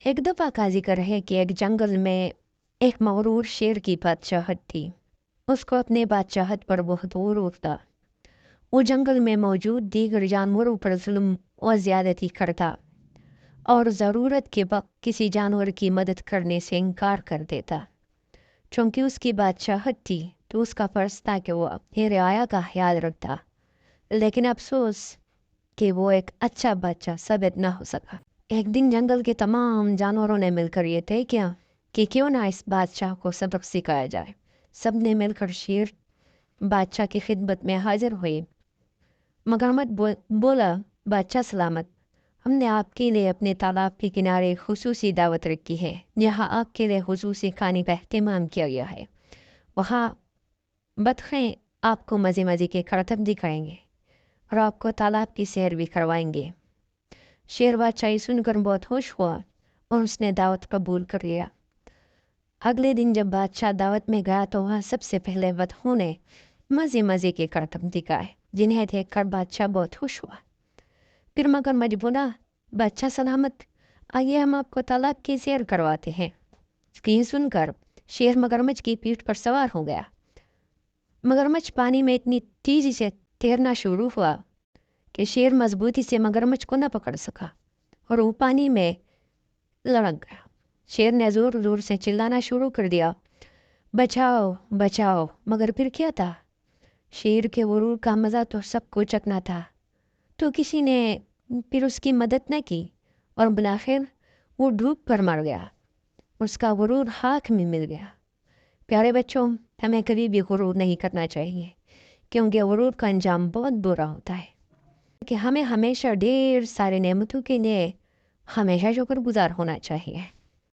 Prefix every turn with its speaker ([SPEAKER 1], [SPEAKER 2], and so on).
[SPEAKER 1] ایک دفعہ کا ذکر ہے کہ ایک جنگل میں ایک مغرور شیر کی بادشاہت تھی۔ اس کو اپنے بادشاہت پر بہت غرور تھا۔ وہ جنگل میں موجود دیگر جانوروں پر ظلم و زیادتی کرتا اور ضرورت کے وقت کسی جانور کی مدد کرنے سے انکار کر دیتا۔ چونکہ اس کی بادشاہت تھی تو اس کا فرض تھا کہ وہ اپنی رعایا کا خیال رکھتا، لیکن افسوس کہ وہ ایک اچھا بادشاہ ثابت نہ ہو سکا۔ ایک دن جنگل کے تمام جانوروں نے مل کر یہ طے کیا کہ کیوں نہ اس بادشاہ کو سبق سکھایا جائے۔ سب نے مل کر شیر بادشاہ کی خدمت میں حاضر ہوئے۔ مگرمچھ بولا، بادشاہ سلامت، ہم نے آپ کے لیے اپنے تالاب کے کنارے خصوصی دعوت رکھی ہے، جہاں آپ کے لیے خصوصی کھانے کا اہتمام کیا گیا ہے۔ وہاں بطخیں آپ کو مزے مزے کے کرتب دکھائیں گے اور آپ کو تالاب کی سیر بھی کروائیں گے۔ شیر بادشاہ سن کر بہت خوش ہوا اور اس نے دعوت قبول کر لیا۔ اگلے دن جب بادشاہ دعوت میں گیا تو وہاں سب سے پہلے بطخوں نے مزے مزے کے کرتب دکھائے، جنہیں دیکھ کر بادشاہ بہت خوش ہوا۔ پھر مگرمچھ بولا، بادشاہ سلامت، آئیے ہم آپ کو تالاب کی سیر کرواتے ہیں۔ اس کی سن کر شیر مگرمچھ کی پیٹھ پر سوار ہو گیا۔ مگرمچھ پانی میں اتنی تیزی سے تیرنا شروع ہوا کہ شیر مضبوطی سے مگرمچھ کو نہ پکڑ سکا اور وہ پانی میں لڑک گیا۔ شیر نے زور زور سے چلانا شروع کر دیا، بچاؤ بچاؤ، مگر پھر کیا تھا؟ شیر کے غرور کا مزہ تو سب کو چکنا تھا، تو کسی نے پھر اس کی مدد نہ کی اور بالآخر وہ ڈوب کر مر گیا۔ اس کا غرور خاک میں مل گیا۔ پیارے بچوں، ہمیں کبھی بھی غرور نہیں کرنا چاہیے، کیونکہ غرور کا انجام بہت برا ہوتا ہے۔ کہ ہمیں ہمیشہ ڈھیر سارے نعمتوں کے لیے ہمیشہ شکر گزار ہونا چاہیے۔